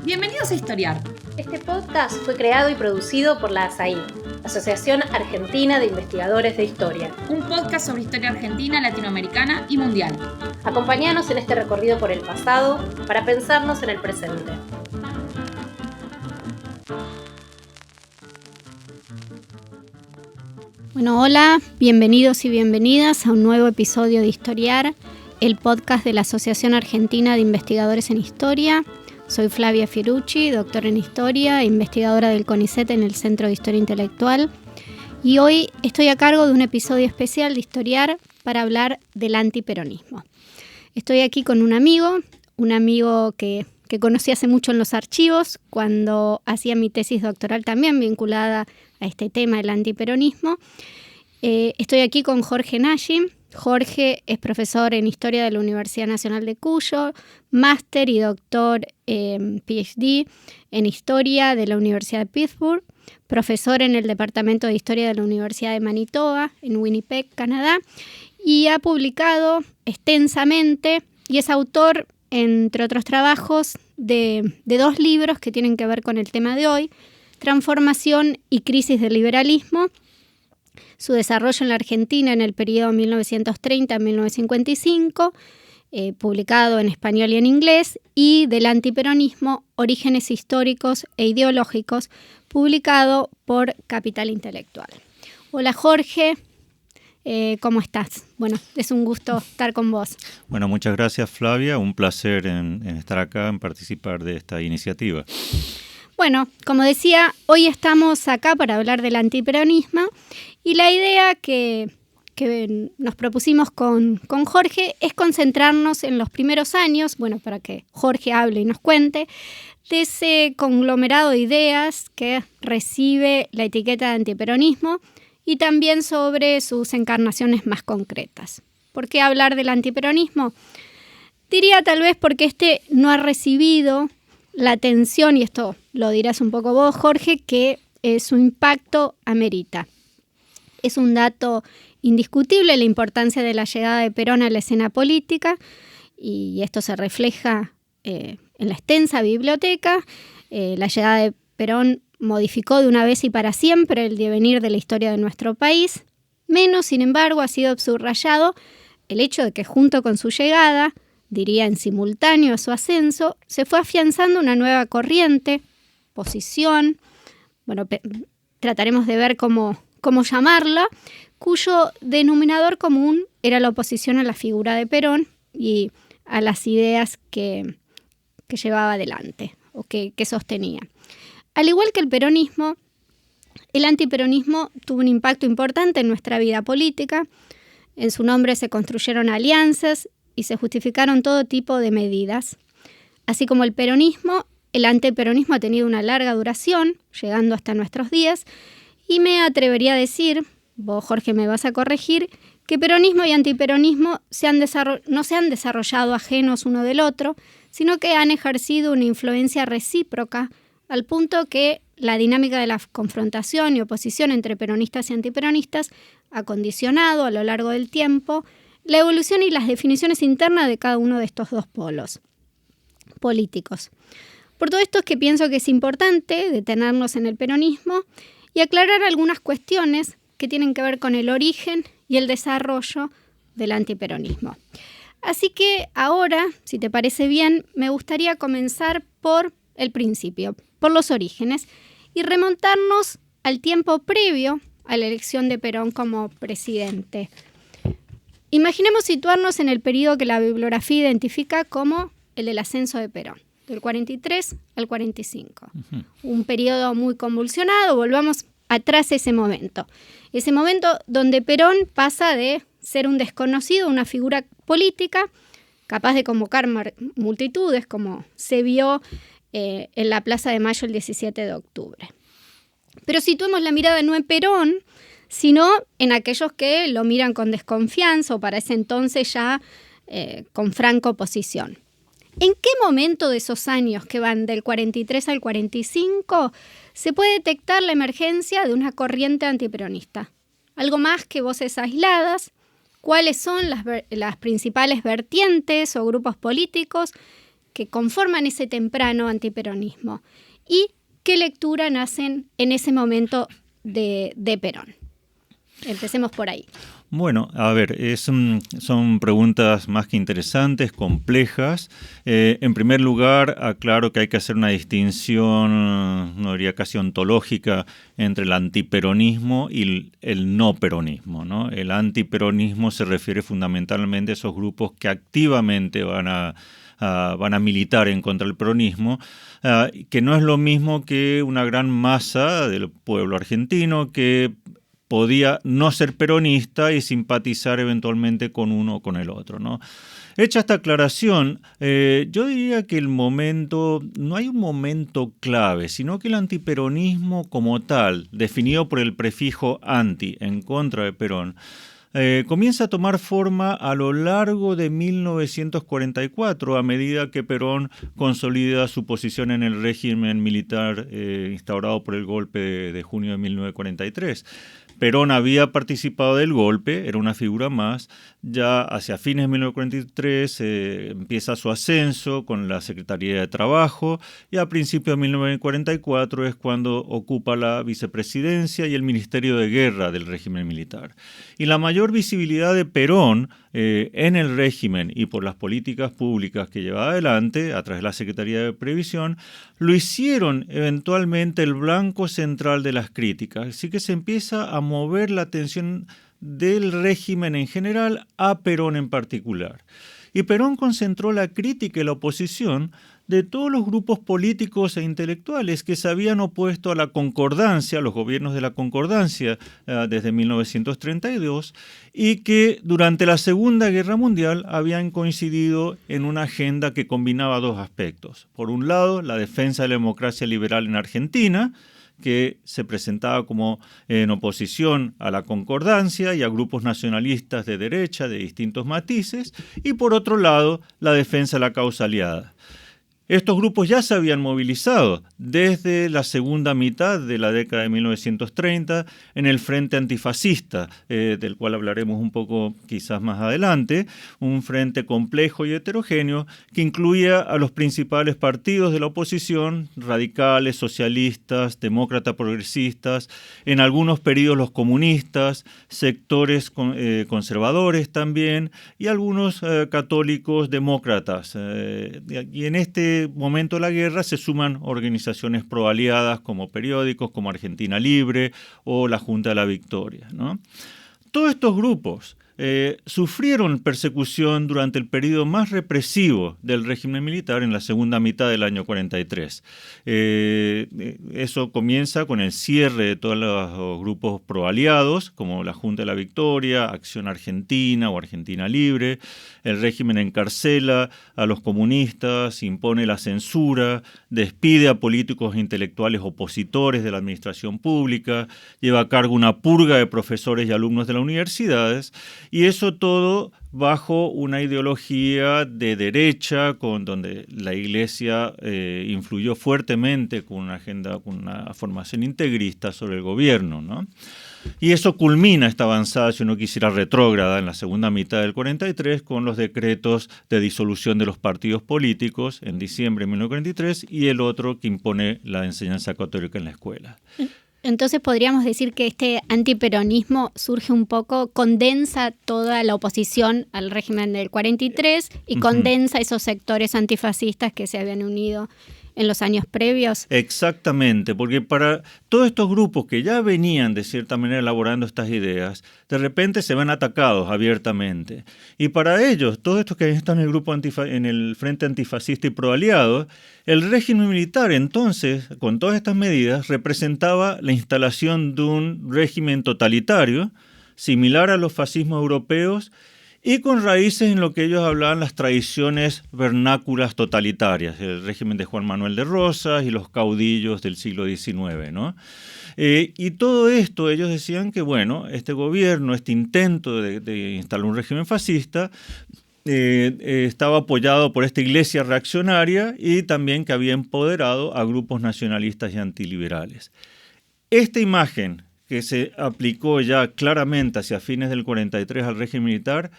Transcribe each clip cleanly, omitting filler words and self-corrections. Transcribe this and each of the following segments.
Bienvenidos a Historiar. Este podcast fue creado y producido por la ASAI, Asociación Argentina de Investigadores de Historia. Un podcast sobre historia argentina, latinoamericana y mundial. Acompáñanos en este recorrido por el pasado para pensarnos en el presente. Bueno, hola, bienvenidos y bienvenidas a un nuevo episodio de Historiar, el podcast de la Asociación Argentina de Investigadores en Historia. Soy Flavia Fierucci, doctora en Historia e investigadora del CONICET en el Centro de Historia Intelectual. Y hoy estoy a cargo de un episodio especial de Historiar para hablar del antiperonismo. Estoy aquí con un amigo que conocí hace mucho en los archivos, cuando hacía mi tesis doctoral también vinculada a este tema, el antiperonismo. Estoy aquí con Jorge Nagy. Jorge es profesor en Historia de la Universidad Nacional de Cuyo, máster y doctor PhD en Historia de la Universidad de Pittsburgh, profesor en el Departamento de Historia de la Universidad de Manitoba, en Winnipeg, Canadá, y ha publicado extensamente y es autor, entre otros trabajos, de 2 libros que tienen que ver con el tema de hoy: Transformación y crisis del liberalismo, su desarrollo en la Argentina en el periodo 1930-1955, publicado en español y en inglés, y del antiperonismo, orígenes históricos e ideológicos, publicado por Capital Intelectual. Hola Jorge, ¿cómo estás? Bueno, es un gusto estar con vos. Bueno, muchas gracias Flavia, un placer en estar acá, en participar de esta iniciativa. Bueno, como decía, hoy estamos acá para hablar del antiperonismo y la idea que nos propusimos con Jorge es concentrarnos en los primeros años, bueno, para que Jorge hable y nos cuente, de ese conglomerado de ideas que recibe la etiqueta de antiperonismo y también sobre sus encarnaciones más concretas. ¿Por qué hablar del antiperonismo? Diría tal vez porque este no ha recibido la atención, y esto lo dirás un poco vos, Jorge, que su impacto amerita. Es un dato indiscutible la importancia de la llegada de Perón a la escena política, y esto se refleja en la extensa biblioteca. La llegada de Perón modificó de una vez y para siempre el devenir de la historia de nuestro país. Menos, sin embargo, ha sido subrayado el hecho de que junto con su llegada, diría en simultáneo a su ascenso, se fue afianzando una nueva corriente, posición, bueno, trataremos de ver cómo llamarla, cuyo denominador común era la oposición a la figura de Perón y a las ideas que llevaba adelante o que sostenía. Al igual que el peronismo, el antiperonismo tuvo un impacto importante en nuestra vida política. En su nombre se construyeron alianzas y se justificaron todo tipo de medidas. Así como el peronismo, el antiperonismo ha tenido una larga duración, llegando hasta nuestros días, y me atrevería a decir, vos Jorge me vas a corregir, que peronismo y antiperonismo no se han desarrollado ajenos uno del otro, sino que han ejercido una influencia recíproca, al punto que la dinámica de la confrontación y oposición entre peronistas y antiperonistas ha condicionado a lo largo del tiempo la evolución y las definiciones internas de cada uno de estos 2 polos políticos. Por todo esto es que pienso que es importante detenernos en el peronismo y aclarar algunas cuestiones que tienen que ver con el origen y el desarrollo del antiperonismo. Así que ahora, si te parece bien, me gustaría comenzar por el principio, por los orígenes, y remontarnos al tiempo previo a la elección de Perón como presidente. Imaginemos situarnos en el periodo que la bibliografía identifica como el del ascenso de Perón, del 43 al 45. Un periodo muy convulsionado, volvamos atrás a ese momento donde Perón pasa de ser un desconocido, una figura política capaz de convocar multitudes, como se vio en la Plaza de Mayo el 17 de octubre. Pero situemos la mirada no en Perón, sino en aquellos que lo miran con desconfianza o para ese entonces ya con franca oposición. ¿En qué momento de esos años que van del 43 al 45 se puede detectar la emergencia de una corriente antiperonista? Algo más que voces aisladas. ¿Cuáles son las principales vertientes o grupos políticos que conforman ese temprano antiperonismo y qué lectura nacen en ese momento de Perón. Empecemos por ahí. Bueno, a ver, son preguntas más que interesantes, complejas. En primer lugar, aclaro que hay que hacer una distinción, no diría casi ontológica, entre el antiperonismo y el no peronismo, ¿no? El antiperonismo se refiere fundamentalmente a esos grupos que activamente van a militar en contra del peronismo, que no es lo mismo que una gran masa del pueblo argentino que podía no ser peronista y simpatizar eventualmente con uno o con el otro, ¿no? Hecha esta aclaración, yo diría que no hay un momento clave, sino que el antiperonismo como tal, definido por el prefijo anti, en contra de Perón, comienza a tomar forma a lo largo de 1944, a medida que Perón consolida su posición en el régimen militar instaurado por el golpe de junio de 1943. Perón había participado del golpe, era una figura más. Ya hacia fines de 1943 empieza su ascenso con la Secretaría de Trabajo y a principios de 1944 es cuando ocupa la vicepresidencia y el Ministerio de Guerra del régimen militar. Y la mayor visibilidad de Perón en el régimen y por las políticas públicas que llevaba adelante a través de la Secretaría de Previsión lo hicieron eventualmente el blanco central de las críticas. Así que se empieza a mover la atención del régimen en general a Perón en particular. Y Perón concentró la crítica y la oposición de todos los grupos políticos e intelectuales que se habían opuesto a la concordancia, a los gobiernos de la concordancia desde 1932 y que durante la Segunda Guerra Mundial habían coincidido en una agenda que combinaba dos aspectos. Por un lado, la defensa de la democracia liberal en Argentina, que se presentaba como en oposición a la concordancia y a grupos nacionalistas de derecha de distintos matices, y por otro lado, la defensa de la causa aliada. Estos grupos ya se habían movilizado desde la segunda mitad de la década de 1930 en el Frente Antifascista, del cual hablaremos un poco quizás más adelante, un frente complejo y heterogéneo que incluía a los principales partidos de la oposición, radicales, socialistas, demócratas progresistas, en algunos periodos los comunistas, sectores conservadores también y algunos católicos demócratas. Y en este momento de la guerra se suman organizaciones proaliadas como periódicos como Argentina Libre o la Junta de la Victoria, ¿no? Todos estos grupos sufrieron persecución durante el periodo más represivo del régimen militar en la segunda mitad del año 43. Eso comienza con el cierre de todos los grupos proaliados, como la Junta de la Victoria, Acción Argentina o Argentina Libre. El régimen encarcela a los comunistas, impone la censura, despide a políticos e intelectuales opositores de la administración pública, lleva a cargo una purga de profesores y alumnos de las universidades. Y eso todo bajo una ideología de derecha, donde la Iglesia influyó fuertemente con una agenda, con una formación integrista sobre el gobierno, ¿no? Y eso culmina esta avanzada, si uno quisiera, retrógrada en la segunda mitad del 43 con los decretos de disolución de los partidos políticos en diciembre de 1943 y el otro que impone la enseñanza católica en la escuela. Entonces podríamos decir que este antiperonismo surge un poco, condensa toda la oposición al régimen del 43 y condensa esos sectores antifascistas que se habían unido en los años previos. Exactamente, porque para todos estos grupos que ya venían de cierta manera elaborando estas ideas, de repente se ven atacados abiertamente. Y para ellos, todos estos que están en el grupo en el Frente Antifascista y Proaliado, el régimen militar entonces, con todas estas medidas, representaba la instalación de un régimen totalitario, similar a los fascismos europeos, y con raíces en lo que ellos hablaban las tradiciones vernáculas totalitarias, el régimen de Juan Manuel de Rosas y los caudillos del siglo XIX, ¿no? Y todo esto, ellos decían que, bueno, este gobierno, este intento de instalar un régimen fascista, estaba apoyado por esta iglesia reaccionaria y también que había empoderado a grupos nacionalistas y antiliberales. Esta imagen que se aplicó ya claramente hacia fines del 43 al régimen militar,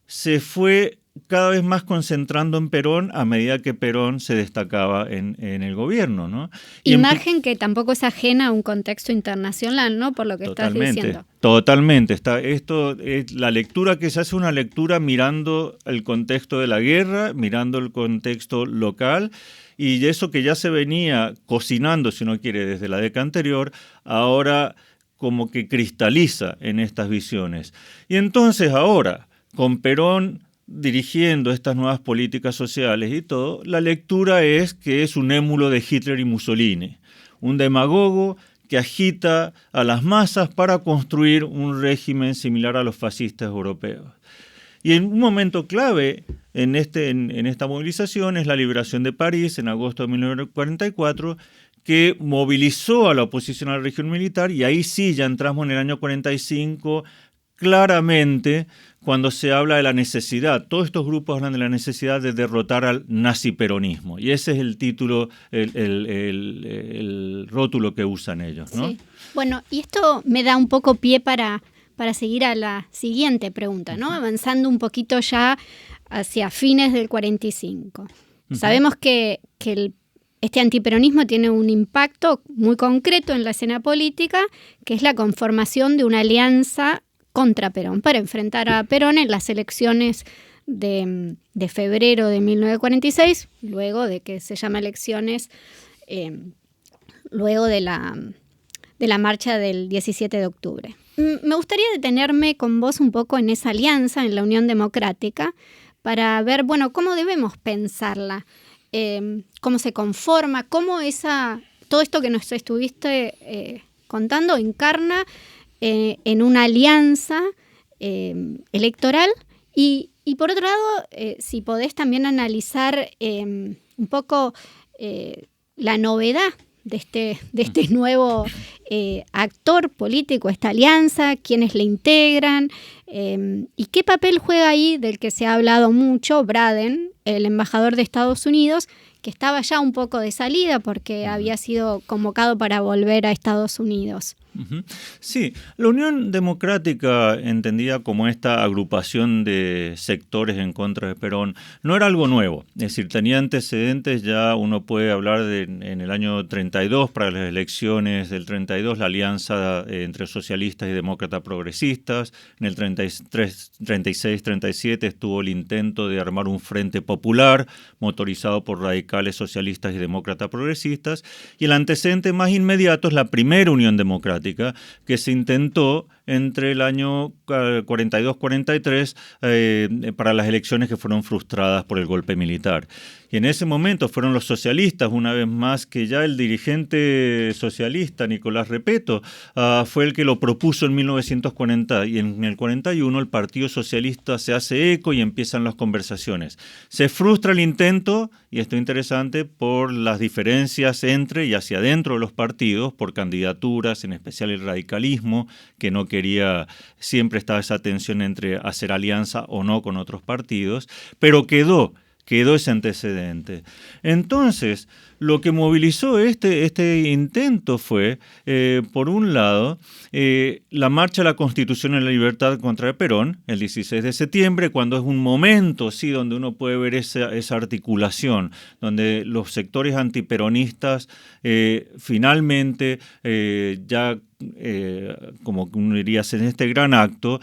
se fue cada vez más concentrando en Perón a medida que Perón se destacaba en el gobierno, ¿no? Imagen que tampoco es ajena a un contexto internacional, ¿no? Por lo que estás diciendo. Totalmente. Esto es la lectura que se hace, una lectura mirando el contexto de la guerra, mirando el contexto local, y eso que ya se venía cocinando, si uno quiere, desde la década anterior, ahora como que cristaliza en estas visiones. Y entonces ahora, con Perón dirigiendo estas nuevas políticas sociales y todo, la lectura es que es un émulo de Hitler y Mussolini, un demagogo que agita a las masas para construir un régimen similar a los fascistas europeos. Y en un momento clave en esta movilización es la liberación de París en agosto de 1944, que movilizó a la oposición al régimen militar, y ahí sí ya entramos en el año 45 claramente cuando se habla de la necesidad. Todos estos grupos hablan de la necesidad de derrotar al naziperonismo, y ese es el título, el rótulo que usan ellos, ¿no? Sí. Bueno, y esto me da un poco pie para seguir a la siguiente pregunta, ¿no? Avanzando un poquito ya hacia fines del 45. Sabemos que este antiperonismo tiene un impacto muy concreto en la escena política, que es la conformación de una alianza contra Perón, para enfrentar a Perón en las elecciones de febrero de 1946, luego de que se llama elecciones, luego de la marcha del 17 de octubre. Me gustaría detenerme con vos un poco en esa alianza, en la Unión Democrática, para ver, bueno, cómo debemos pensarla, cómo se conforma, cómo todo esto que nos estuviste contando encarna en una alianza electoral, y por otro lado, si podés también analizar un poco la novedad de este nuevo actor político, esta alianza, quiénes le integran, y qué papel juega ahí, del que se ha hablado mucho, Braden, el embajador de Estados Unidos, que estaba ya un poco de salida porque había sido convocado para volver a Estados Unidos. Sí, la Unión Democrática, entendida como esta agrupación de sectores en contra de Perón, no era algo nuevo. Es decir, tenía antecedentes, ya uno puede hablar en el año 32, para las elecciones del 32, la alianza entre socialistas y demócratas progresistas. En el 33, 36, 37 estuvo el intento de armar un frente popular motorizado por radicales socialistas y demócratas progresistas. Y el antecedente más inmediato es la primera Unión Democrática, que se intentó entre el año 42-43 para las elecciones que fueron frustradas por el golpe militar. Y en ese momento fueron los socialistas, una vez más, que ya el dirigente socialista, Nicolás Repetto, fue el que lo propuso en 1940, y en el 41 el Partido Socialista se hace eco y empiezan las conversaciones. Se frustra el intento, y esto es interesante, por las diferencias entre y hacia adentro de los partidos, por candidaturas, en especial el radicalismo, que no quería, siempre estaba esa tensión entre hacer alianza o no con otros partidos, pero quedó ese antecedente. Entonces, lo que movilizó este intento fue, por un lado, la marcha a la Constitución y la Libertad contra Perón, el 16 de septiembre, cuando es un momento, sí, donde uno puede ver esa articulación, donde los sectores antiperonistas finalmente ya, como uno diría, en este gran acto.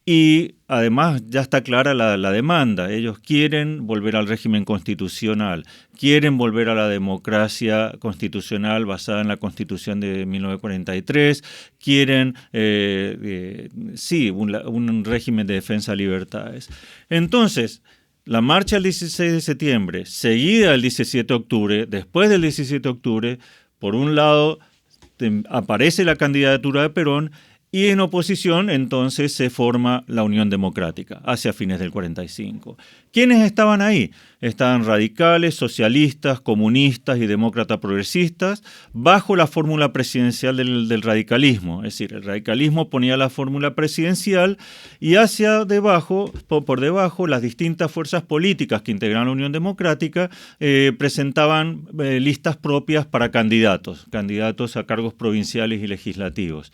Y además ya está clara la demanda. Ellos quieren volver al régimen constitucional, quieren volver a la democracia constitucional basada en la Constitución de 1943, quieren, un régimen de defensa de libertades. Entonces, la marcha del 16 de septiembre, seguida del 17 de octubre, después del 17 de octubre, por un lado aparece la candidatura de Perón, y en oposición, entonces, se forma la Unión Democrática hacia fines del 45. ¿Quiénes estaban ahí? Estaban radicales, socialistas, comunistas y demócratas progresistas bajo la fórmula presidencial del radicalismo. Es decir, el radicalismo ponía la fórmula presidencial, y hacia debajo, por debajo, las distintas fuerzas políticas que integraban la Unión Democrática presentaban listas propias para candidatos a cargos provinciales y legislativos.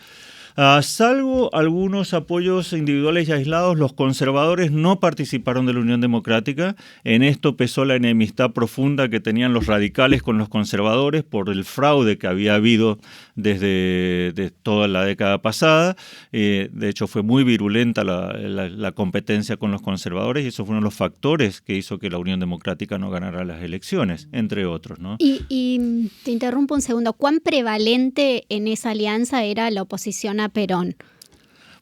Salvo algunos apoyos individuales y aislados, los conservadores no participaron de la Unión Democrática. En esto pesó la enemistad profunda que tenían los radicales con los conservadores por el fraude que había habido desde toda la década pasada. De hecho, fue muy virulenta la competencia con los conservadores y eso fue uno de los factores que hizo que la Unión Democrática no ganara las elecciones, entre otros, ¿no? Y te interrumpo un segundo. ¿Cuán prevalente en esa alianza era la oposición a Perón?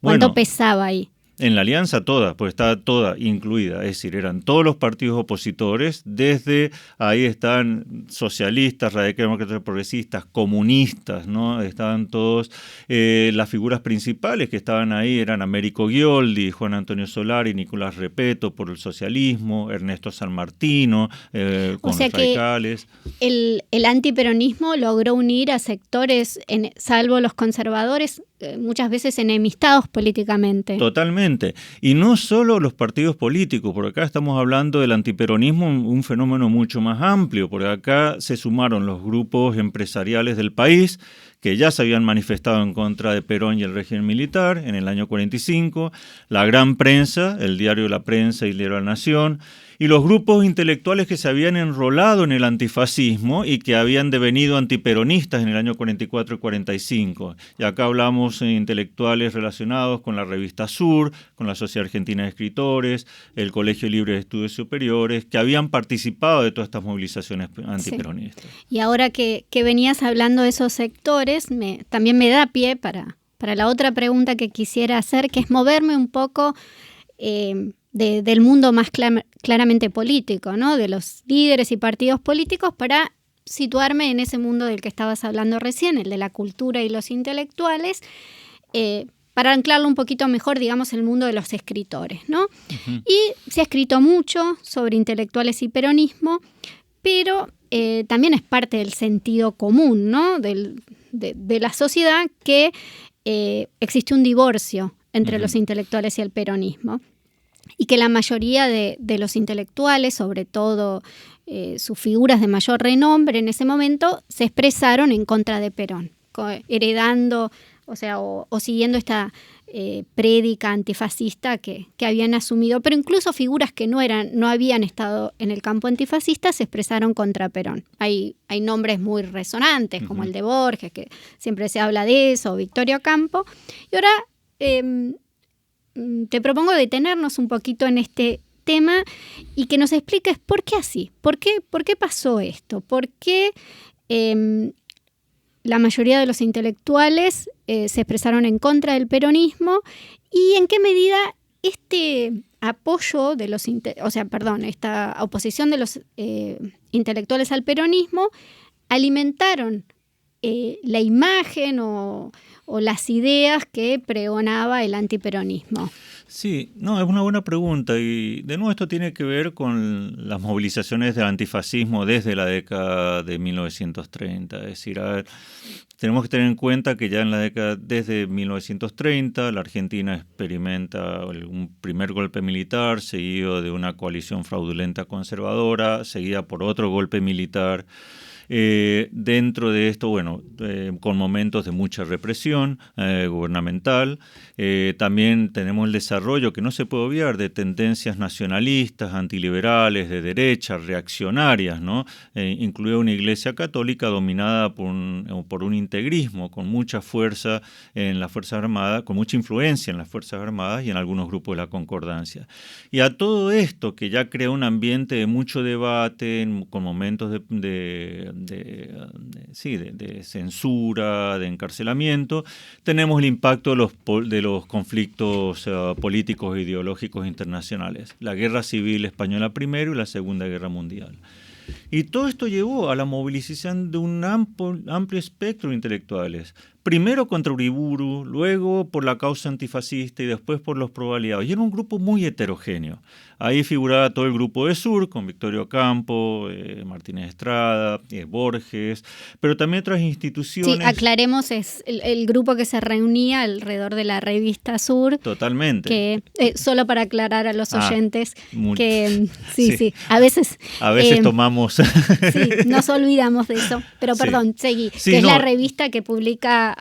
¿Cuánto pesaba ahí? En la alianza toda, pues estaba toda incluida, es decir, eran todos los partidos opositores, desde ahí están socialistas, radicales, progresistas, comunistas, ¿no? Estaban todos, las figuras principales que estaban ahí eran Américo Ghioldi, Juan Antonio Solari, Nicolás Repetto por el socialismo, Ernesto San Martino, con los radicales. El antiperonismo logró unir a sectores, salvo los conservadores, muchas veces enemistados políticamente. Totalmente. Y no solo los partidos políticos, porque acá estamos hablando del antiperonismo, un fenómeno mucho más amplio, porque acá se sumaron los grupos empresariales del país, que ya se habían manifestado en contra de Perón y el régimen militar en el año 45, la gran prensa, el diario La Prensa y el diario La Nación, y los grupos intelectuales que se habían enrolado en el antifascismo y que habían devenido antiperonistas en el año 44 y 45. Y acá hablamos de intelectuales relacionados con la revista Sur, con la Sociedad Argentina de Escritores, el Colegio Libre de Estudios Superiores, que habían participado de todas estas movilizaciones antiperonistas. Sí. Y ahora que venías hablando de esos sectores, también me da pie para la otra pregunta que quisiera hacer, que es moverme un poco del mundo más claramente político, ¿no? De los líderes y partidos políticos, para situarme en ese mundo del que estabas hablando recién, el de la cultura y los intelectuales, para anclarlo un poquito mejor, digamos, el mundo de los escritores, ¿no? Uh-huh. Y se ha escrito mucho sobre intelectuales y peronismo, pero también es parte del sentido común, ¿no? De la sociedad que existe un divorcio entre los intelectuales y el peronismo, y que la mayoría de los intelectuales, sobre todo sus figuras de mayor renombre en ese momento, se expresaron en contra de Perón, heredando, o siguiendo esta prédica antifascista que habían asumido, pero incluso figuras que no habían estado en el campo antifascista se expresaron contra Perón. Hay nombres muy resonantes, como el de Borges, que siempre se habla de eso, o Victorio Campo. Y ahora te propongo detenernos un poquito en este tema y que nos expliques por qué así, por qué pasó esto, por qué la mayoría de los intelectuales se expresaron en contra del peronismo y en qué medida este apoyo de esta oposición de los intelectuales al peronismo alimentaron la imagen o las ideas que pregonaba el antiperonismo. Sí, no, es una buena pregunta y de nuevo esto tiene que ver con las movilizaciones del antifascismo desde la década de 1930. Es decir, tenemos que tener en cuenta que ya en la década desde 1930 la Argentina experimenta un primer golpe militar seguido de una coalición fraudulenta conservadora, seguida por otro golpe militar. Dentro de esto, con momentos de mucha represión gubernamental, también tenemos el desarrollo que no se puede obviar de tendencias nacionalistas, antiliberales, de derecha, reaccionarias, ¿no? Incluida una iglesia católica dominada por un integrismo con mucha fuerza en las Fuerzas Armadas, con mucha influencia en las Fuerzas Armadas y en algunos grupos de la Concordancia. Y a todo esto que ya crea un ambiente de mucho debate, con momentos de censura, de encarcelamiento, tenemos el impacto de los conflictos políticos e ideológicos internacionales, la Guerra Civil Española primero y la Segunda Guerra Mundial. Y todo esto llevó a la movilización de un amplio espectro de intelectuales, primero contra Uriburu, luego por la causa antifascista y después por los pro-aliados. Y era un grupo muy heterogéneo. Ahí figuraba todo el grupo de Sur, con Victorio Campo, Martínez Estrada, Borges, pero también otras instituciones. Sí, aclaremos, es el grupo que se reunía alrededor de la revista Sur. Totalmente. Que, solo para aclarar a los oyentes, que sí, a veces tomamos... Sí, nos olvidamos de eso, pero perdón, seguí. Sí, que es la revista que publica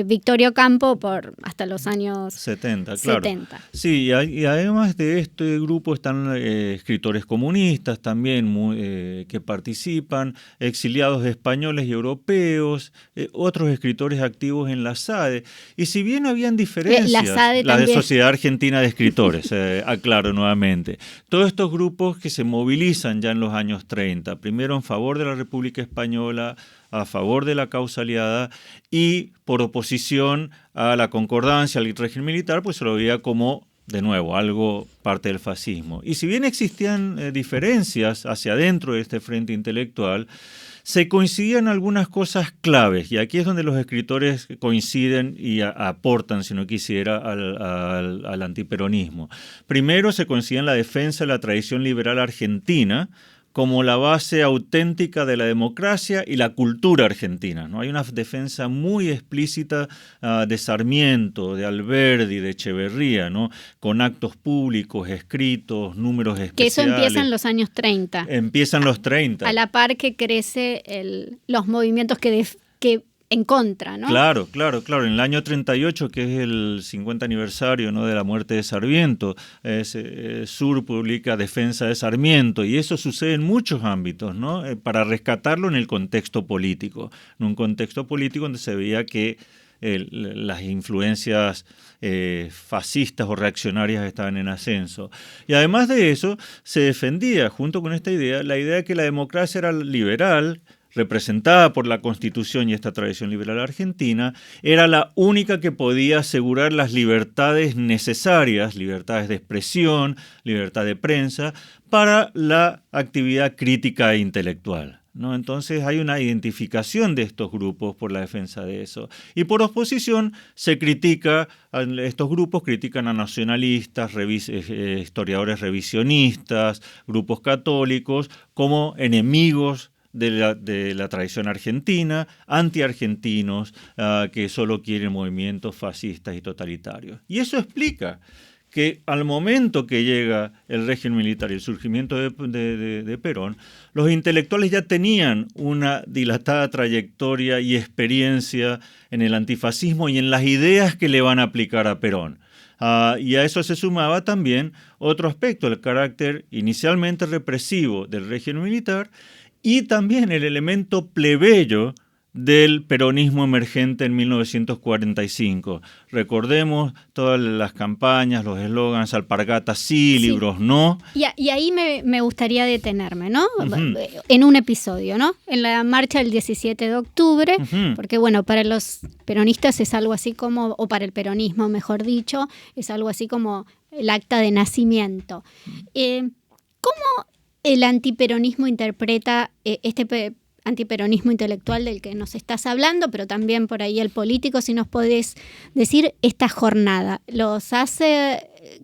Victorio Campo hasta los años 70, claro. 70. Sí, y además de este grupo están escritores comunistas también que participan, exiliados exespañoles y europeos, otros escritores activos en la SADE. Y si bien habían diferencias, la SADE la de también. Sociedad Argentina de Escritores, aclaro nuevamente, todos estos grupos que se movilizan ya en los años 30, primero en favor de la República Española, a favor de la causa aliada y por oposición a la concordancia, al régimen militar, pues se lo veía como, de nuevo, algo parte del fascismo. Y si bien existían diferencias hacia adentro de este frente intelectual, se coincidían algunas cosas claves, y aquí es donde los escritores coinciden y aportan, si no quisiera, al antiperonismo. Primero, se coincide en la defensa de la tradición liberal argentina como la base auténtica de la democracia y la cultura argentina, ¿no? Hay una defensa muy explícita de Sarmiento, de Alberdi, de Echeverría, ¿no? Con actos públicos, escritos, números especiales. Que eso empieza en los años 30. Empiezan los 30. A la par que crece los movimientos que en contra, ¿no? Claro. En el año 38, que es el 50 aniversario, ¿no?, de la muerte de Sarmiento, Sur publica Defensa de Sarmiento, y eso sucede en muchos ámbitos, ¿no? Para rescatarlo en el contexto político, en un contexto político donde se veía que las influencias fascistas o reaccionarias estaban en ascenso. Y además de eso, se defendía, junto con esta idea, la idea de que la democracia era liberal, representada por la Constitución y esta tradición liberal argentina, era la única que podía asegurar las libertades necesarias, libertades de expresión, libertad de prensa, para la actividad crítica e intelectual, ¿no? Entonces hay una identificación de estos grupos por la defensa de eso. Y por oposición se critica, estos grupos critican a nacionalistas, historiadores revisionistas, grupos católicos, como enemigos de la tradición argentina, antiargentinos, que solo quieren movimientos fascistas y totalitarios. Y eso explica que al momento que llega el régimen militar y el surgimiento de Perón, los intelectuales ya tenían una dilatada trayectoria y experiencia en el antifascismo y en las ideas que le van a aplicar a Perón. Y a eso se sumaba también otro aspecto, el carácter inicialmente represivo del régimen militar, y también el elemento plebeyo del peronismo emergente en 1945. Recordemos todas las campañas, los eslogans, alpargatas sí, libros no. Y ahí me gustaría detenerme, ¿no? Uh-huh. En un episodio, ¿no? En la marcha del 17 de octubre, Uh-huh. porque bueno, para los peronistas es algo así como, o para el peronismo, mejor dicho, es algo así como el acta de nacimiento. ¿Cómo el antiperonismo interpreta este antiperonismo intelectual del que nos estás hablando, pero también por ahí el político, si nos podés decir esta jornada?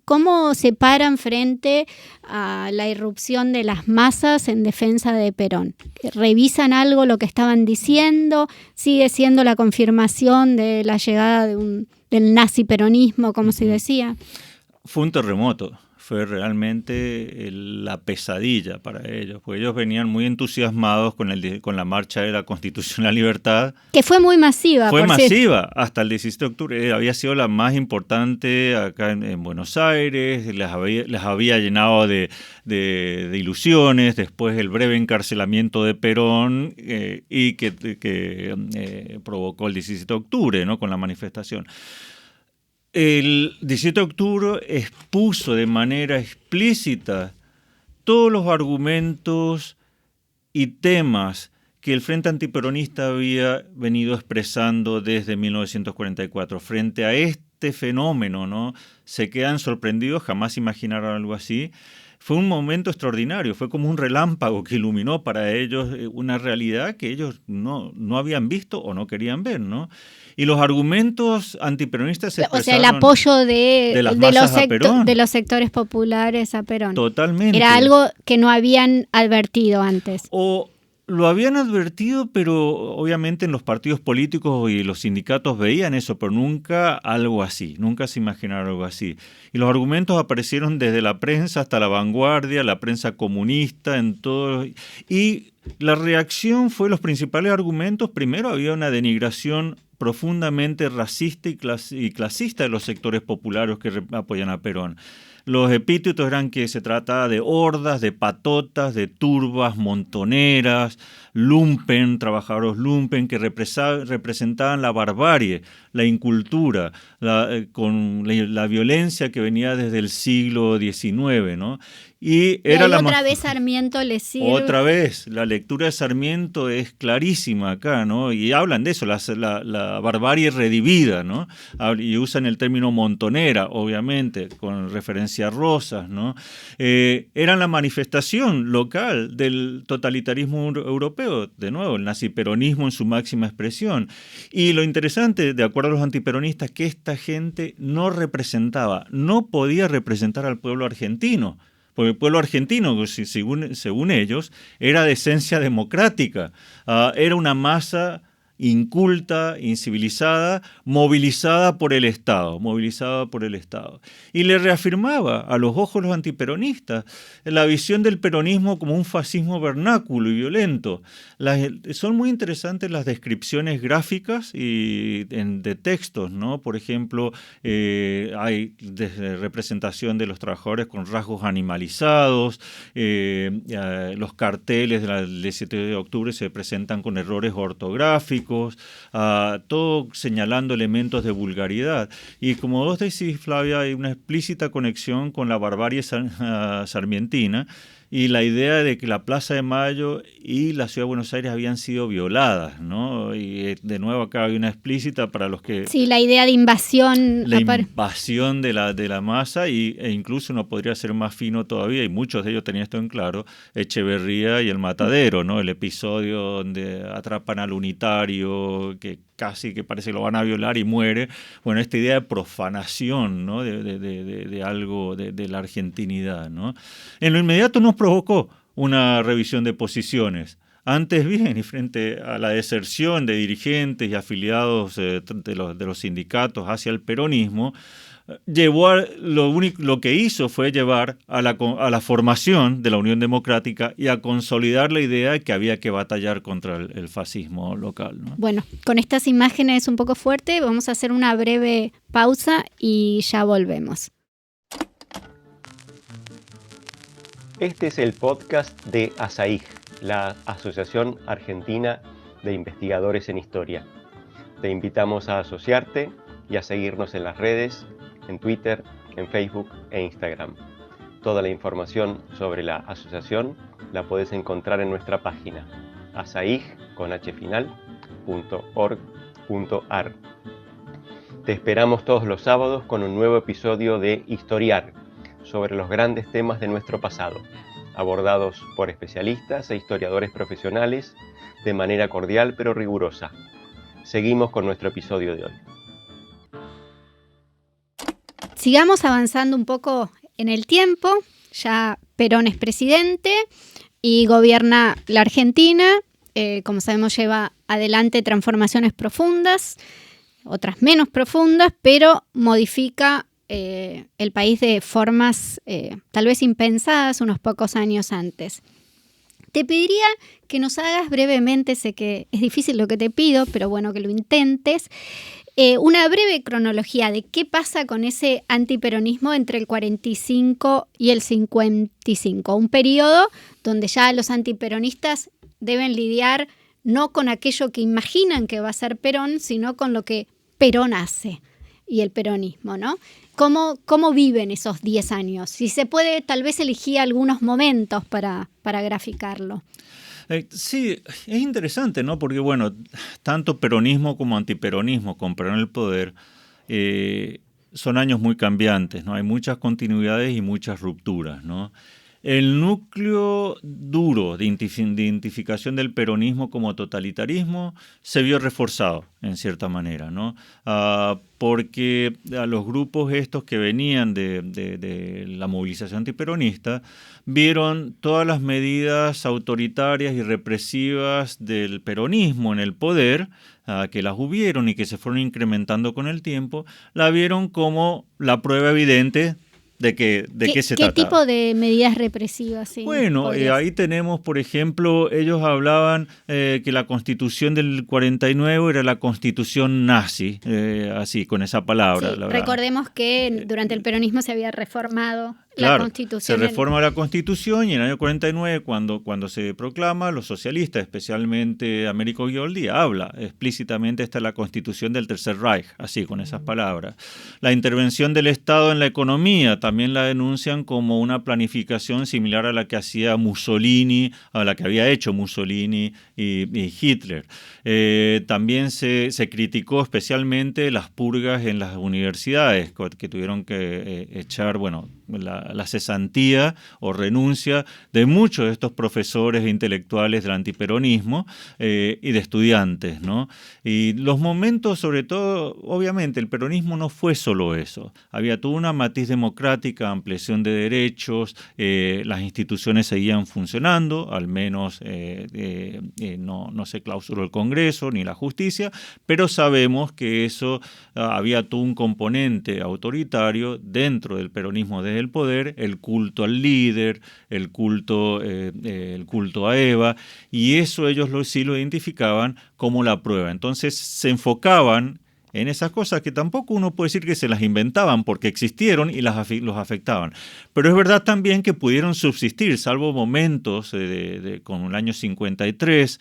¿Cómo se paran frente a la irrupción de las masas en defensa de Perón? ¿Revisan algo lo que estaban diciendo? ¿Sigue siendo la confirmación de la llegada del nazi-peronismo, como se decía? Fue un terremoto. Fue realmente la pesadilla para ellos, porque ellos venían muy entusiasmados con la marcha de la Constitución y la Libertad. Que fue muy masiva. Fue masiva, hasta el 17 de octubre. Había sido la más importante acá en Buenos Aires, les había llenado de ilusiones, después el breve encarcelamiento de Perón y que provocó el 17 de octubre, ¿no?, con la manifestación. El 17 de octubre expuso de manera explícita todos los argumentos y temas que el Frente Antiperonista había venido expresando desde 1944. Frente a este fenómeno, ¿no?, se quedan sorprendidos, jamás imaginaron algo así. Fue un momento extraordinario, fue como un relámpago que iluminó para ellos una realidad que ellos no habían visto o no querían ver, ¿no? Y los argumentos antiperonistas se expresaron. O sea, el apoyo de los sectores populares a Perón. Totalmente. Era algo que no habían advertido antes. O Lo habían advertido, pero obviamente en los partidos políticos y los sindicatos veían eso, pero nunca algo así, nunca se imaginaron algo así. Y los argumentos aparecieron desde la prensa hasta la vanguardia, la prensa comunista, en todo. Y la reacción fue los principales argumentos. Primero, había una denigración profundamente racista y clasista de los sectores populares que apoyan a Perón. Los epítetos eran que se trataba de hordas, de patotas, de turbas, montoneras, lumpen, trabajadores lumpen, que representaban la barbarie, la incultura, con la violencia que venía desde el siglo XIX, ¿no? Y otra vez Sarmiento le sirve. Otra vez, la lectura de Sarmiento es clarísima acá, ¿no? Y hablan de eso, la barbarie redivida, ¿no? Y usan el término montonera, obviamente, con referencia a Rosas, ¿no? Eran la manifestación local del totalitarismo europeo, de nuevo, el naziperonismo en su máxima expresión. Y lo interesante, de acuerdo a los antiperonistas, que esta gente no podía representar al pueblo argentino. Porque el pueblo argentino, según ellos, era de esencia democrática, era una masa inculta, incivilizada, movilizada por el Estado. Y le reafirmaba a los ojos los antiperonistas la visión del peronismo como un fascismo vernáculo y violento. Son muy interesantes las descripciones gráficas y de textos, ¿no? Por ejemplo, hay representación de los trabajadores con rasgos animalizados, los carteles del 17 de octubre se presentan con errores ortográficos, todo señalando elementos de vulgaridad. Y como vos decís, Flavia, hay una explícita conexión con la barbarie sarmientina y la idea de que la Plaza de Mayo y la Ciudad de Buenos Aires habían sido violadas, ¿no? Y de nuevo acá hay una explícita para los que... Sí, la idea de invasión. La invasión de la masa e incluso uno podría ser más fino todavía, y muchos de ellos tenían esto en claro, Echeverría y el Matadero, ¿no? El episodio donde atrapan al unitario, que casi que parece que lo van a violar y muere. Bueno, esta idea de profanación, ¿no? de algo de la argentinidad, ¿no? En lo inmediato nos provocó una revisión de posiciones. Antes bien, y frente a la deserción de dirigentes y afiliados de los sindicatos hacia el peronismo, lo que hizo fue llevar a la formación de la Unión Democrática y a consolidar la idea de que había que batallar contra el fascismo local, ¿no? Bueno, con estas imágenes un poco fuertes, vamos a hacer una breve pausa y ya volvemos. Este es el podcast de ASAIG, la Asociación Argentina de Investigadores en Historia. Te invitamos a asociarte y a seguirnos en las redes, en Twitter, en Facebook e Instagram. Toda la información sobre la asociación la puedes encontrar en nuestra página asaig.org.ar. Te esperamos todos los sábados con un nuevo episodio de Historiar, sobre los grandes temas de nuestro pasado, abordados por especialistas e historiadores profesionales de manera cordial pero rigurosa. Seguimos con nuestro episodio de hoy. Sigamos avanzando un poco en el tiempo. Ya Perón es presidente y gobierna la Argentina. Como sabemos, lleva adelante transformaciones profundas, otras menos profundas, pero modifica el país de formas tal vez impensadas unos pocos años antes. Te pediría que nos hagas brevemente, sé que es difícil lo que te pido, pero bueno, que lo intentes, una breve cronología de qué pasa con ese antiperonismo entre el 45 y el 55, un periodo donde ya los antiperonistas deben lidiar no con aquello que imaginan que va a ser Perón, sino con lo que Perón hace y el peronismo, ¿no? ¿Cómo viven esos 10 años? Si se puede, tal vez elegir algunos momentos para graficarlo. Sí, es interesante, ¿no? Porque, bueno, tanto peronismo como antiperonismo con Perón en el poder son años muy cambiantes, ¿no? Hay muchas continuidades y muchas rupturas, ¿no? El núcleo duro de identificación del peronismo como totalitarismo se vio reforzado, en cierta manera, ¿no? Porque a los grupos estos que venían de la movilización antiperonista vieron todas las medidas autoritarias y represivas del peronismo en el poder, que las hubieron y que se fueron incrementando con el tiempo, la vieron como la prueba evidente de qué se trataba. ¿Qué tipo de medidas represivas? Sí, bueno, ahí tenemos, por ejemplo, ellos hablaban que la Constitución del 49 era la Constitución nazi, así, con esa palabra. Sí, recordemos que durante el peronismo se había reformado la Constitución. Se reforma la Constitución y en el año 49, cuando se proclama, los socialistas, especialmente Américo Ghioldi, habla explícitamente, esta es la Constitución del Tercer Reich, así, con esas palabras. La intervención del Estado en la economía también la denuncian como una planificación similar a la que hacía Mussolini, a la que había hecho Mussolini y Hitler. También se criticó especialmente las purgas en las universidades, que tuvieron que echar, la cesantía o renuncia de muchos de estos profesores e intelectuales del antiperonismo y de estudiantes, ¿no? Y los momentos, sobre todo, obviamente, el peronismo no fue solo eso. Había toda una matiz democrática, ampliación de derechos, las instituciones seguían funcionando, al menos no se clausuró el Congreso ni la justicia, pero sabemos que eso había todo un componente autoritario dentro del peronismo desde el poder, el culto al líder, el culto a Eva, y eso ellos sí lo identificaban como la prueba. Entonces se enfocaban en esas cosas que tampoco uno puede decir que se las inventaban porque existieron y los afectaban. Pero es verdad también que pudieron subsistir, salvo momentos con el año 53,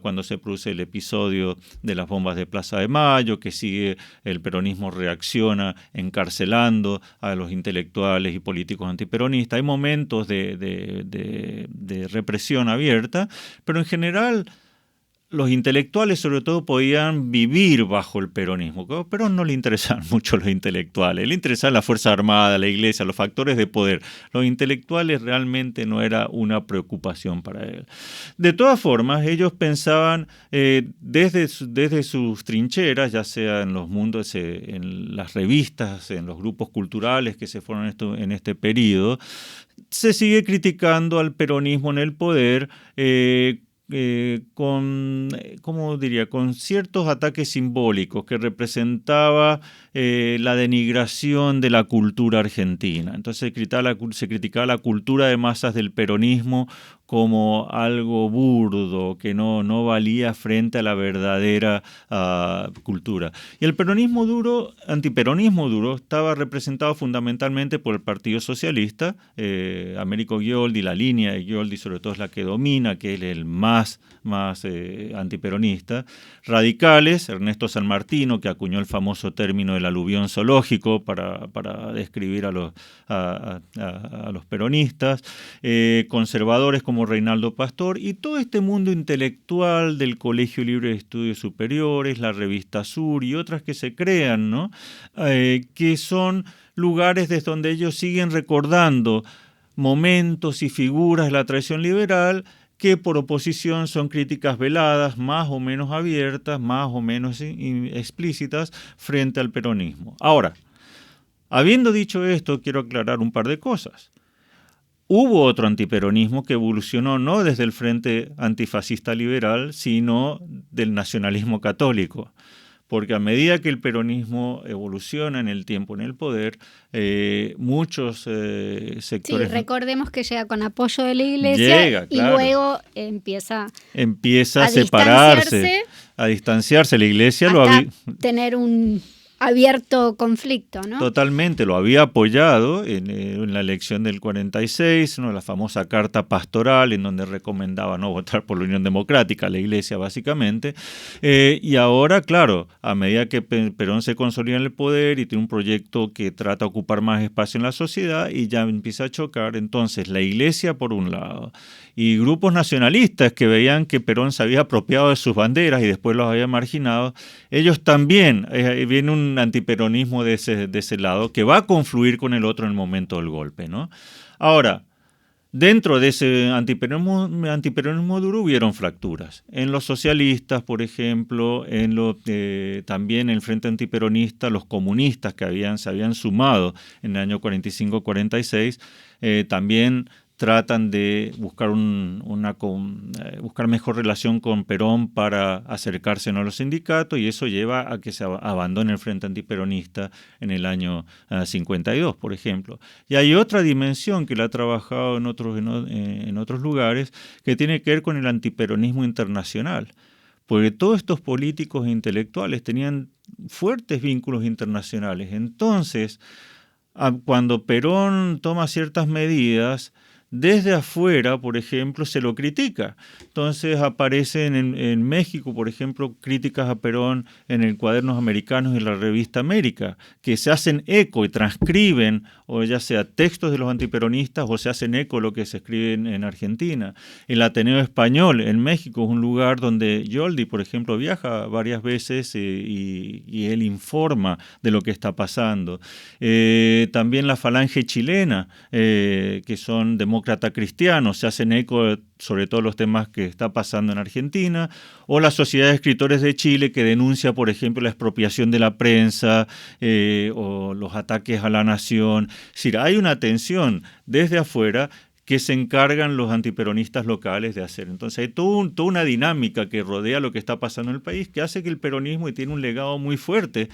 cuando se produce el episodio de las bombas de Plaza de Mayo, que sigue el peronismo reacciona encarcelando a los intelectuales y políticos antiperonistas. Hay momentos de represión abierta, pero en general los intelectuales sobre todo podían vivir bajo el peronismo, pero no le interesaban mucho los intelectuales, le interesaban la Fuerza Armada, la Iglesia, los factores de poder. Los intelectuales realmente no era una preocupación para él. De todas formas, ellos pensaban desde sus trincheras, ya sea en los mundos, en las revistas, en los grupos culturales que se fueron en este periodo, se sigue criticando al peronismo en el poder, con ciertos ataques simbólicos que representaba la denigración de la cultura argentina. Entonces se criticaba la cultura de masas del peronismo como algo burdo, que no valía frente a la verdadera cultura. Y el peronismo duro, antiperonismo duro, estaba representado fundamentalmente por el Partido Socialista. Américo Ghioldi, la línea de Ghioldi sobre todo es la que domina, que es el más antiperonista. Radicales, Ernesto San Martino, que acuñó el famoso término del aluvión zoológico para describir a los peronistas. Conservadores como Reinaldo Pastor, y todo este mundo intelectual del Colegio Libre de Estudios Superiores, la Revista Sur y otras que se crean, ¿no? Que son lugares desde donde ellos siguen recordando momentos y figuras de la tradición liberal que por oposición son críticas veladas, más o menos abiertas, más o menos explícitas frente al peronismo. Ahora, habiendo dicho esto, quiero aclarar un par de cosas. Hubo otro antiperonismo que evolucionó no desde el Frente Antifascista Liberal, sino del nacionalismo católico. Porque a medida que el peronismo evoluciona en el tiempo, en el poder, muchos sectores... Sí, recordemos que llega con apoyo de la Iglesia y luego empieza a separarse, a distanciarse. La Iglesia lo había... tener un abierto conflicto, ¿no? Totalmente, lo había apoyado en la elección del 46, ¿no? La famosa carta pastoral en donde recomendaba no votar por la Unión Democrática, la Iglesia básicamente, y ahora, claro, a medida que Perón se consolida en el poder y tiene un proyecto que trata de ocupar más espacio en la sociedad y ya empieza a chocar, entonces la Iglesia por un lado y grupos nacionalistas que veían que Perón se había apropiado de sus banderas y después los había marginado, ellos también, viene un antiperonismo de ese lado que va a confluir con el otro en el momento del golpe, ¿no? Ahora, Dentro de ese antiperonismo duro hubieron fracturas. En los socialistas, por ejemplo, también en el Frente Antiperonista, los comunistas que se habían sumado en el año 45-46, también tratan de buscar buscar mejor relación con Perón para acercarse a los sindicatos, y eso lleva a que se abandone el Frente Antiperonista en el año 52, por ejemplo. Y hay otra dimensión que la ha trabajado en otros lugares, que tiene que ver con el antiperonismo internacional, porque todos estos políticos e intelectuales tenían fuertes vínculos internacionales. Entonces, cuando Perón toma ciertas medidas, desde afuera, por ejemplo, se lo critica. Entonces aparecen en México, por ejemplo, críticas a Perón en el Cuadernos Americanos y la revista América, que se hacen eco y transcriben, o ya sea textos de los antiperonistas, o se hacen eco de lo que se escribe en Argentina. El Ateneo Español en México es un lugar donde Yoldi, por ejemplo, viaja varias veces y él informa de lo que está pasando. También la Falange Chilena, que son demócratas cristianos, se hacen eco sobre todo los temas que está pasando en Argentina, o la Sociedad de Escritores de Chile, que denuncia, por ejemplo, la expropiación de la prensa o los ataques a la nación. Es decir, hay una tensión desde afuera que se encargan los antiperonistas locales de hacer. Entonces hay toda una dinámica que rodea lo que está pasando en el país, que hace que el peronismo tiene un legado muy fuerte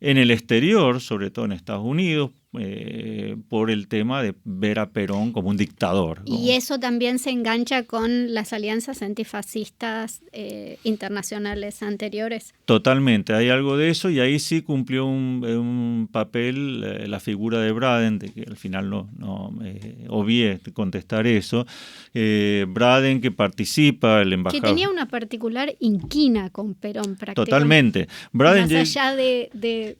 en el exterior, sobre todo en Estados Unidos, por el tema de ver a Perón como un dictador, ¿no? Y eso también se engancha con las alianzas antifascistas internacionales anteriores. Totalmente, hay algo de eso, y ahí sí cumplió un papel la figura de Braden, de que al final no obvié contestar eso. Braden, que participa, el embajador. Que tenía una particular inquina con Perón prácticamente. Totalmente. Braden, más allá de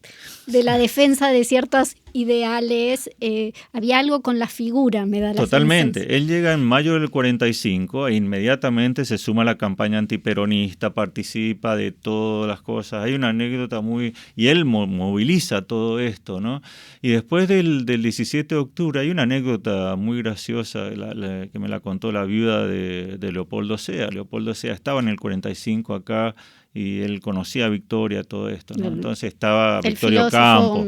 la defensa de ciertos ideales, había algo con la figura, me da la Totalmente. sensación. Él llega en mayo del 45 e inmediatamente se suma a la campaña antiperonista, participa de todas las cosas. Hay una anécdota y él moviliza todo esto, ¿no? Y después del 17 de octubre hay una anécdota muy graciosa que me la contó la viuda de Leopoldo Sea. Leopoldo Sea estaba en el 45 acá, y él conocía a Victoria, todo esto, ¿no? Entonces estaba Victorio Campo,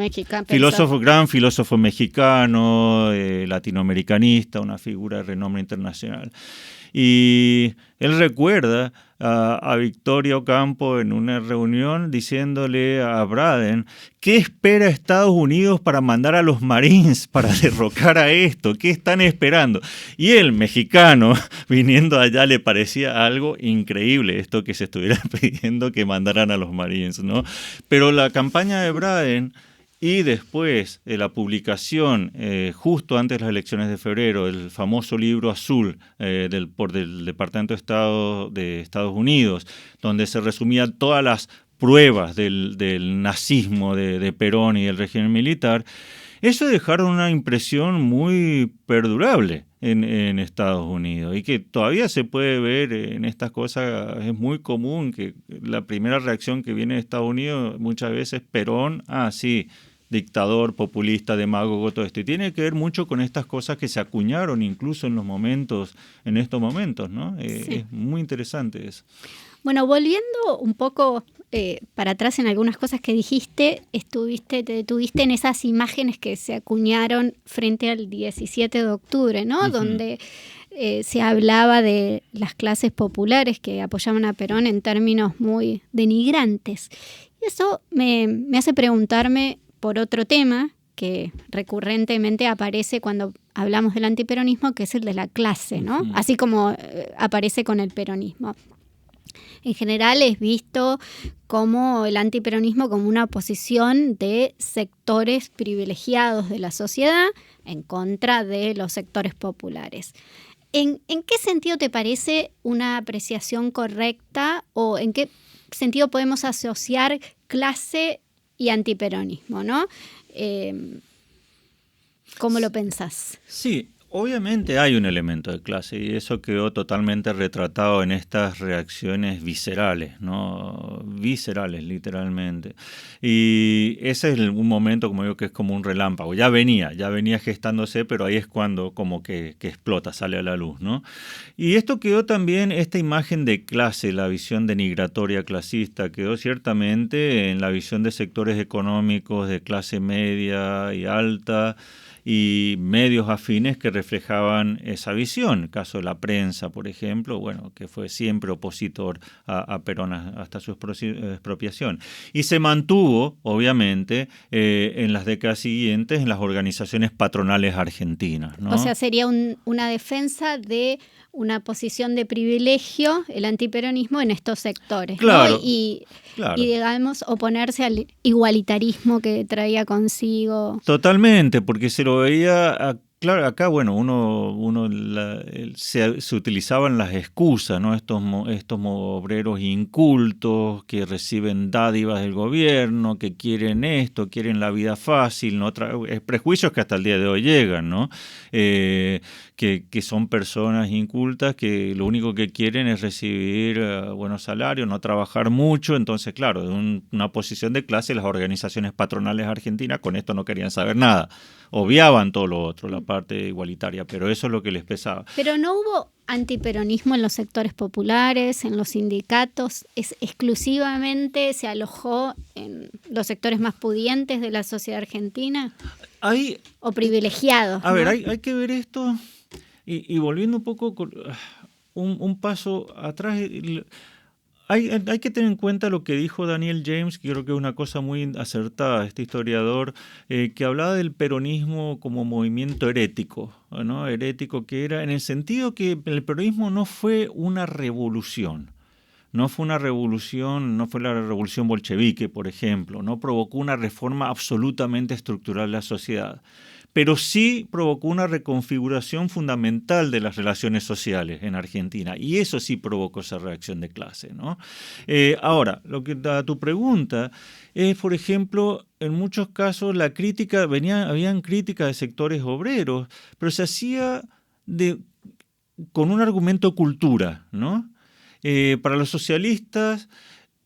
gran filósofo mexicano, latinoamericanista, una figura de renombre internacional. Y él recuerda a Victorio Ocampo en una reunión diciéndole a Braden: ¿qué espera Estados Unidos para mandar a los Marines para derrocar a esto? ¿Qué están esperando? Y él, mexicano, viniendo allá, le parecía algo increíble esto que se estuviera pidiendo que mandaran a los Marines, ¿no? Pero la campaña de Braden, y después de la publicación, justo antes de las elecciones de febrero, del famoso libro azul del Departamento de Estado de Estados Unidos, donde se resumían todas las pruebas del nazismo de Perón y del régimen militar, eso dejaron una impresión muy perdurable en Estados Unidos, y que todavía se puede ver en estas cosas. Es muy común que la primera reacción que viene de Estados Unidos muchas veces es Perón, sí, dictador, populista, demagogo, todo esto. Y tiene que ver mucho con estas cosas que se acuñaron incluso en estos momentos, ¿no? Sí. Es muy interesante eso. Bueno, volviendo un poco para atrás en algunas cosas que dijiste, te detuviste en esas imágenes que se acuñaron frente al 17 de octubre, ¿no? Uh-huh. Donde se hablaba de las clases populares que apoyaban a Perón en términos muy denigrantes. Y eso me hace preguntarme por otro tema que recurrentemente aparece cuando hablamos del antiperonismo, que es el de la clase, ¿no? Uh-huh. Así como aparece con el peronismo. En general es visto como el antiperonismo como una oposición de sectores privilegiados de la sociedad en contra de los sectores populares. ¿En qué sentido te parece una apreciación correcta, o en qué sentido podemos asociar clase y antiperonismo, ¿no? ¿Cómo lo pensás? Sí, Obviamente hay un elemento de clase y eso quedó totalmente retratado en estas reacciones viscerales, ¿no? Viscerales, literalmente. Y ese es un momento, como digo, que es como un relámpago. Ya venía gestándose, pero ahí es cuando como que explota, sale a la luz, ¿no? Y esto quedó también, esta imagen de clase, la visión denigratoria clasista, quedó ciertamente en la visión de sectores económicos de clase media y alta, y medios afines que reflejaban esa visión. El caso de la prensa, por ejemplo, bueno, que fue siempre opositor a Perón hasta su expropiación. Y se mantuvo, obviamente, en las décadas siguientes en las organizaciones patronales argentinas, ¿no? O sea, sería una defensa de una posición de privilegio, el antiperonismo, en estos sectores, claro, ¿no? Y claro. digamos, oponerse al igualitarismo que traía consigo. Totalmente, porque se lo veía... Claro, acá, bueno, se utilizaban las excusas, ¿no? Estos obreros incultos que reciben dádivas del gobierno, que quieren esto, quieren la vida fácil, ¿no? Prejuicios que hasta el día de hoy llegan, ¿no? Que son personas incultas que lo único que quieren es recibir buenos salarios, no trabajar mucho. Entonces, claro, de una posición de clase, las organizaciones patronales argentinas con esto no querían saber nada. Obviaban todo lo otro, la parte igualitaria, pero eso es lo que les pesaba. Pero no hubo antiperonismo en los sectores populares, en los sindicatos, exclusivamente se alojó en los sectores más pudientes de la sociedad argentina o privilegiados. A ver, hay que ver esto y volviendo un poco un paso atrás. Hay que tener en cuenta lo que dijo Daniel James, que creo que es una cosa muy acertada, este historiador, que hablaba del peronismo como movimiento herético, ¿no? Herético que era, en el sentido que el peronismo no fue una revolución. No fue una revolución, no fue la revolución bolchevique, por ejemplo, no provocó una reforma absolutamente estructural de la sociedad, pero sí provocó una reconfiguración fundamental de las relaciones sociales en Argentina, y eso sí provocó esa reacción de clase, ¿no? Ahora, lo que a tu pregunta es, por ejemplo, en muchos casos la crítica, habían críticas de sectores obreros, pero se hacía con un argumento cultura, ¿no? Para los socialistas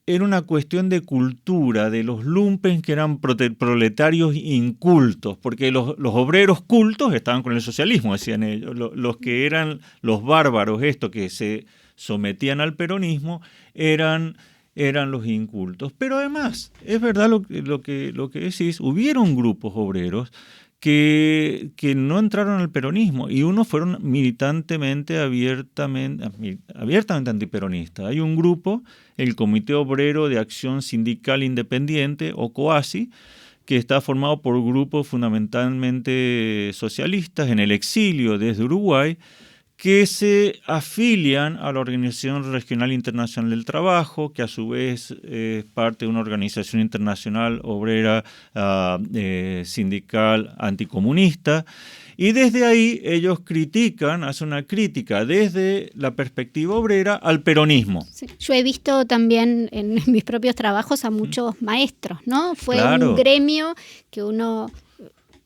era una cuestión de cultura, de los lumpens que eran proletarios incultos, porque los obreros cultos estaban con el socialismo, decían ellos. Los que eran los bárbaros, que se sometían al peronismo, eran los incultos. Pero además, es verdad lo que decís, hubieron grupos obreros que no entraron al peronismo y unos fueron militantemente, abiertamente antiperonistas. Hay un grupo, el Comité Obrero de Acción Sindical Independiente, o COASI, que está formado por grupos fundamentalmente socialistas en el exilio desde Uruguay, que se afilian a la Organización Regional Internacional del Trabajo, que a su vez es parte de una organización internacional obrera sindical anticomunista, y desde ahí ellos hacen una crítica desde la perspectiva obrera al peronismo. Sí. Yo he visto también en mis propios trabajos a muchos maestros, ¿no? Fue Claro. un gremio que uno...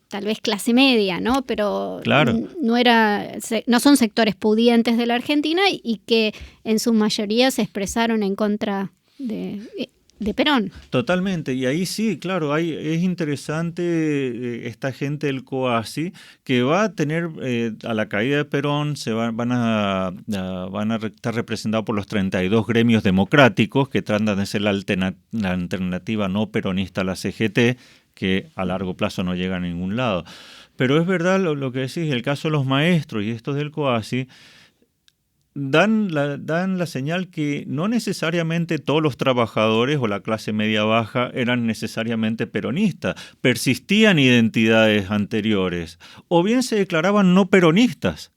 tal vez clase media, ¿no? Pero claro. no son sectores pudientes de la Argentina y que en su mayoría se expresaron en contra de Perón. Totalmente, y ahí sí, claro, es interesante esta gente del COASI que va a tener, a la caída de Perón, van a estar representados por los 32 gremios democráticos que tratan de ser la alternativa no peronista a la CGT, que a largo plazo no llega a ningún lado. Pero es verdad lo que decís, el caso de los maestros y estos del COASI dan la señal que no necesariamente todos los trabajadores o la clase media baja eran necesariamente peronistas, persistían identidades anteriores o bien se declaraban no peronistas.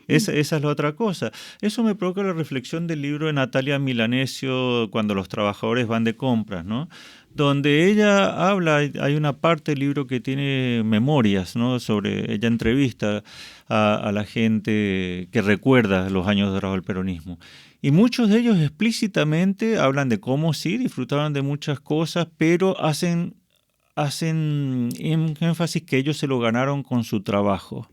Esa es la otra cosa. Eso me provoca la reflexión del libro de Natalia Milanesio, Cuando los trabajadores van de compras, ¿no? Donde ella habla, hay una parte del libro que tiene memorias, ¿no? Ella entrevista a la gente que recuerda los años dorados del peronismo. Y muchos de ellos explícitamente hablan de cómo sí disfrutaban de muchas cosas, pero hacen énfasis que ellos se lo ganaron con su trabajo.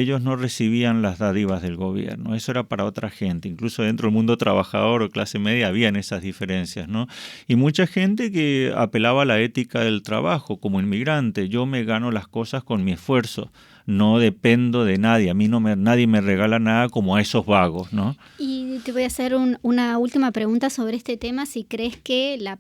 ellos no recibían las dádivas del gobierno, eso era para otra gente, incluso dentro del mundo trabajador o clase media habían esas diferencias, ¿no? Y mucha gente que apelaba a la ética del trabajo como inmigrante, yo me gano las cosas con mi esfuerzo, no dependo de nadie, a mí nadie me regala nada como a esos vagos, ¿no? Y te voy a hacer una última pregunta sobre este tema, si crees que la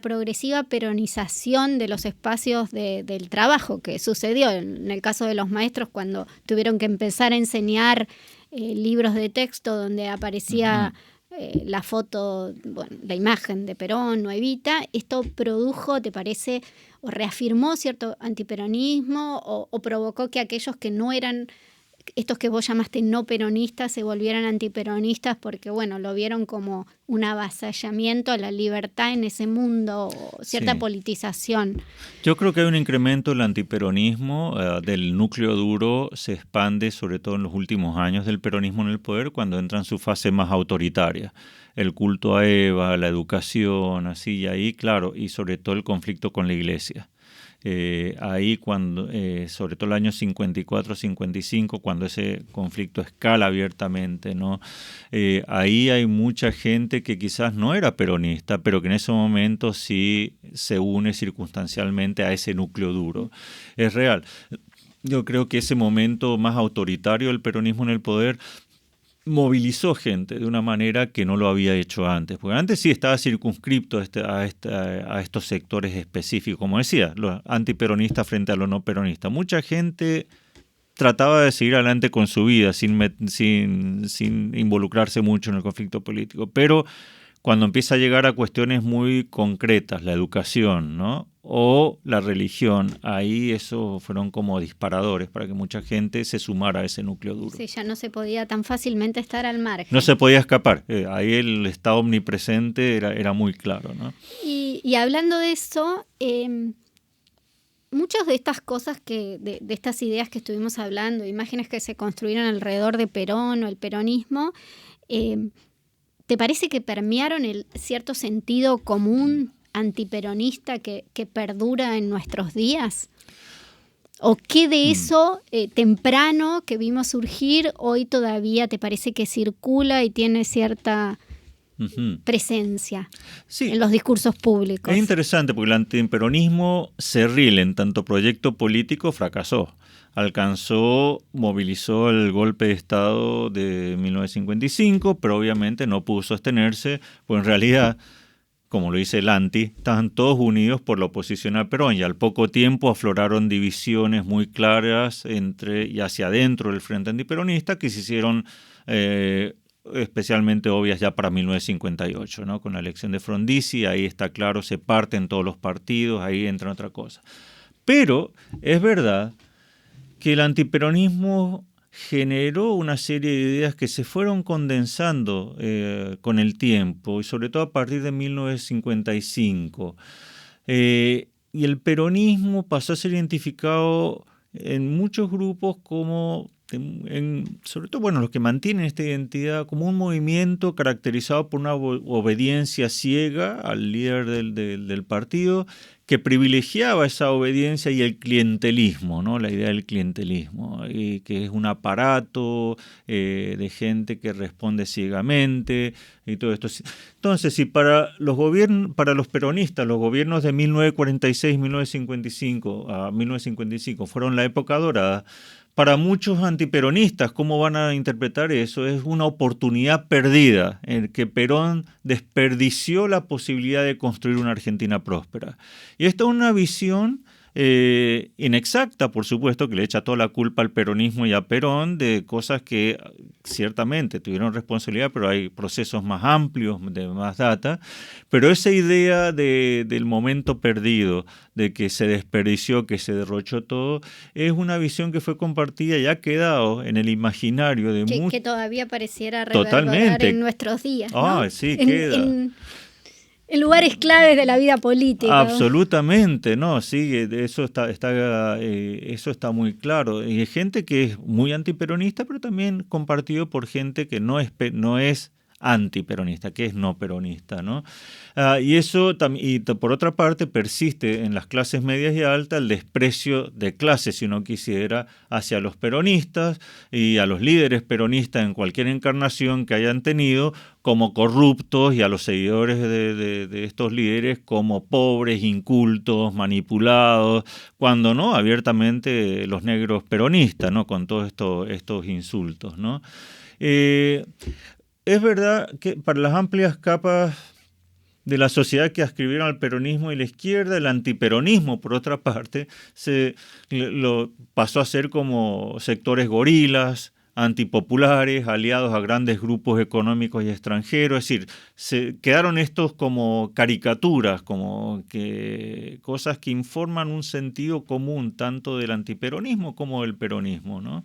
progresiva peronización de los espacios del trabajo que sucedió en el caso de los maestros cuando tuvieron que empezar a enseñar libros de texto donde aparecía la foto, bueno, la imagen de Perón o Evita, ¿esto produjo, te parece, o reafirmó cierto antiperonismo o provocó que aquellos que no eran, estos que vos llamaste no peronistas, se volvieran antiperonistas porque, bueno, lo vieron como un avasallamiento a la libertad en ese mundo, o cierta politización? Yo creo que hay un incremento del antiperonismo, del núcleo duro se expande sobre todo en los últimos años del peronismo en el poder cuando entra en su fase más autoritaria. El culto a Eva, la educación, así y ahí, claro, y sobre todo el conflicto con la iglesia. Ahí cuando, sobre todo el año 54-55, cuando ese conflicto escala abiertamente, ¿no? Ahí hay mucha gente que quizás no era peronista, pero que en ese momento sí se une circunstancialmente a ese núcleo duro. Es real. Yo creo que ese momento más autoritario del peronismo en el poder movilizó gente de una manera que no lo había hecho antes, porque antes sí estaba circunscripto a estos sectores específicos, como decía, los antiperonistas frente a los no peronistas. Mucha gente trataba de seguir adelante con su vida sin involucrarse mucho en el conflicto político, pero cuando empieza a llegar a cuestiones muy concretas, la educación, ¿no? O la religión, ahí eso fueron como disparadores para que mucha gente se sumara a ese núcleo duro. Sí, ya no se podía tan fácilmente estar al margen. No se podía escapar, ahí el Estado omnipresente era muy claro, ¿no? Y hablando de eso, muchas de estas cosas, de estas ideas que estuvimos hablando, imágenes que se construyeron alrededor de Perón o el peronismo, ¿te parece que permearon el cierto sentido común antiperonista que perdura en nuestros días? ¿O qué de eso temprano que vimos surgir hoy todavía te parece que circula y tiene cierta presencia en los discursos públicos? Es interesante porque el antiperonismo cerril en tanto proyecto político fracasó. Movilizó el golpe de Estado de 1955, pero obviamente no pudo sostenerse, pues en realidad, como lo dice el estaban todos unidos por la oposición a Perón y al poco tiempo afloraron divisiones muy claras y hacia adentro del frente antiperonista que se hicieron especialmente obvias ya para 1958, ¿no? Con la elección de Frondizi, ahí está claro, se parten todos los partidos, ahí entra otra cosa. Pero es verdad que el antiperonismo generó una serie de ideas que se fueron condensando con el tiempo y sobre todo a partir de 1955. Y el peronismo pasó a ser identificado en muchos grupos como, sobre todo bueno, los que mantienen esta identidad, como un movimiento caracterizado por una obediencia ciega al líder del partido, que privilegiaba esa obediencia y el clientelismo, ¿no? La idea del clientelismo, y que es un aparato de gente que responde ciegamente y todo esto. Entonces, si para los peronistas los gobiernos de 1946-1955 a 1955 fueron la época dorada, para muchos antiperonistas, ¿cómo van a interpretar eso? Es una oportunidad perdida en que Perón desperdició la posibilidad de construir una Argentina próspera. Y esta es una visión inexacta, por supuesto, que le echa toda la culpa al peronismo y a Perón de cosas que ciertamente tuvieron responsabilidad, pero hay procesos más amplios, de más data. Pero esa idea del momento perdido, de que se desperdició, que se derrochó todo, es una visión que fue compartida y ha quedado en el imaginario de muchos. Que todavía pareciera reverberar en nuestros días, ¿no? Sí, queda. En lugares claves de la vida política. Absolutamente, no, sí, eso está muy claro. Y hay gente que es muy antiperonista, pero también compartido por gente que no es antiperonista, qué es no peronista, ¿no? Y eso, por otra parte, persiste en las clases medias y altas el desprecio de clase, si uno quisiera, hacia los peronistas y a los líderes peronistas en cualquier encarnación que hayan tenido como corruptos, y a los seguidores de estos líderes como pobres, incultos, manipulados, cuando no, abiertamente los negros peronistas, ¿no? Con todos estos insultos, ¿no? Es verdad que para las amplias capas de la sociedad que ascribieron al peronismo y la izquierda, el antiperonismo, por otra parte, lo pasó a ser como sectores gorilas, antipopulares, aliados a grandes grupos económicos y extranjeros. Es decir, se quedaron estos como caricaturas, como que cosas que informan un sentido común tanto del antiperonismo como del peronismo, ¿no?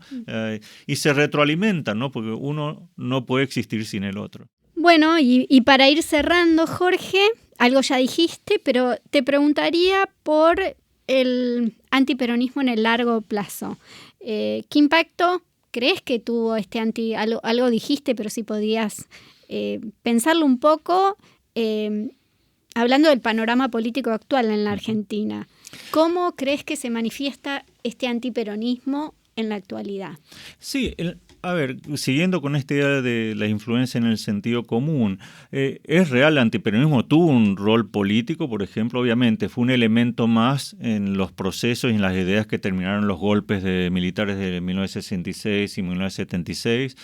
Y se retroalimentan, ¿no? Porque uno no puede existir sin el otro. Bueno, y para ir cerrando, Jorge, algo ya dijiste, pero te preguntaría por el antiperonismo en el largo plazo. ¿Qué impacto crees que tuvo algo dijiste, pero si podías pensarlo un poco, hablando del panorama político actual en la Argentina? ¿Cómo crees que se manifiesta este antiperonismo en la actualidad? Sí, a ver, siguiendo con esta idea de la influencia en el sentido común, es real, el antiperonismo tuvo un rol político, por ejemplo, obviamente fue un elemento más en los procesos y en las ideas que terminaron los golpes militares de 1966 y 1976.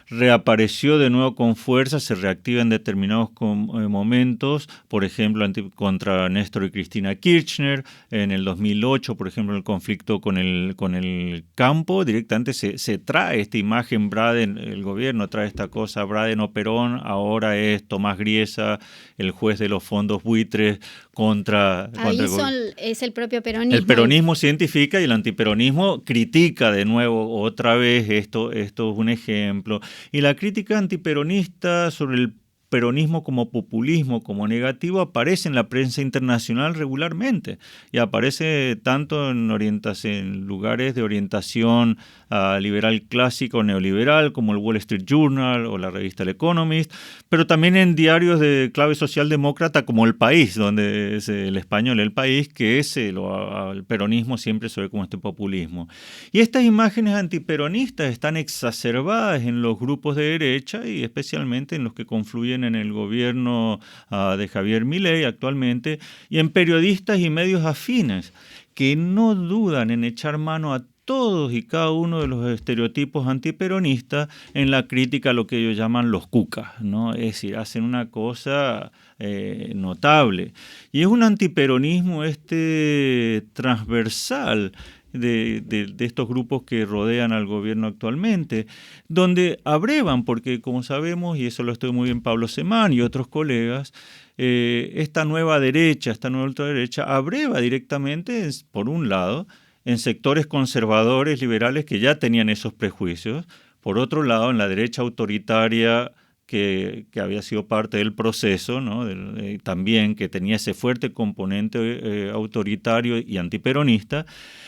Reapareció de nuevo con fuerza, se reactiva en determinados momentos, por ejemplo, contra Néstor y Cristina Kirchner, en el 2008, por ejemplo, el conflicto con el campo, directamente se trae esta imagen, Braden, el gobierno trae esta cosa, Braden o Perón, ahora es Tomás Griesa, el juez de los fondos buitres, es el propio peronismo. El peronismo se identifica y el antiperonismo critica de nuevo otra vez, esto es un ejemplo. Y la crítica antiperonista sobre el peronismo como populismo, como negativo, aparece en la prensa internacional regularmente y aparece tanto en lugares de orientación liberal clásica o neoliberal como el Wall Street Journal o la revista El Economist, pero también en diarios de clave socialdemócrata como El País, donde es el español El País, que es el peronismo siempre se ve como este populismo. Y estas imágenes antiperonistas están exacerbadas en los grupos de derecha y especialmente en los que confluyen en el gobierno de Javier Milei actualmente y en periodistas y medios afines que no dudan en echar mano a todos y cada uno de los estereotipos antiperonistas en la crítica a lo que ellos llaman los cucas, ¿no? Es decir, hacen una cosa notable. Y es un antiperonismo transversal de estos grupos que rodean al gobierno actualmente, donde abrevan, porque como sabemos, y eso lo estudió muy bien Pablo Semán y otros colegas, esta nueva derecha, esta nueva ultraderecha, abreva directamente, por un lado, en sectores conservadores, liberales, que ya tenían esos prejuicios, por otro lado, en la derecha autoritaria que había sido parte del proceso, ¿no? También que tenía ese fuerte componente autoritario y antiperonista,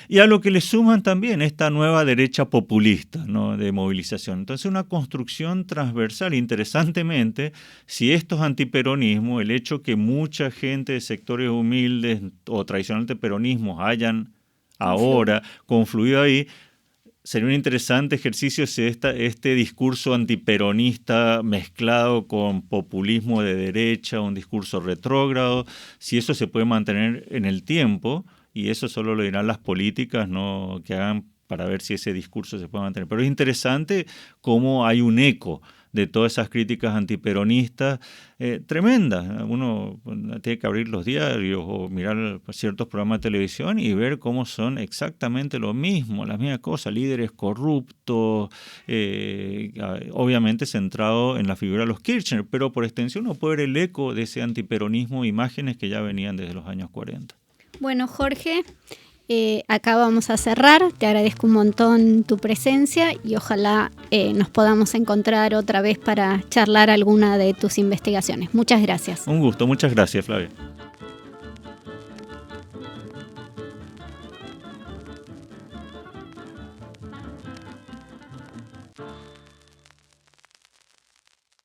y a lo que le suman también esta nueva derecha populista, ¿no? De movilización. Entonces una construcción transversal. Interesantemente, si estos antiperonismos, el hecho que mucha gente de sectores humildes o tradicionalmente peronismos hayan ahora confluido ahí, sería un interesante ejercicio si este discurso antiperonista mezclado con populismo de derecha, un discurso retrógrado, si eso se puede mantener en el tiempo, y eso solo lo dirán las políticas, ¿no? Que hagan para ver si ese discurso se puede mantener. Pero es interesante cómo hay un eco de todas esas críticas antiperonistas tremendas. Uno tiene que abrir los diarios o mirar ciertos programas de televisión y ver cómo son exactamente lo mismo, las mismas cosas, líderes corruptos, obviamente centrado en la figura de los Kirchner, pero por extensión uno puede ver el eco de ese antiperonismo, imágenes que ya venían desde los años 40. Bueno, Jorge, acá vamos a cerrar. Te agradezco un montón tu presencia y ojalá nos podamos encontrar otra vez para charlar alguna de tus investigaciones. Muchas gracias. Un gusto, muchas gracias, Flavia.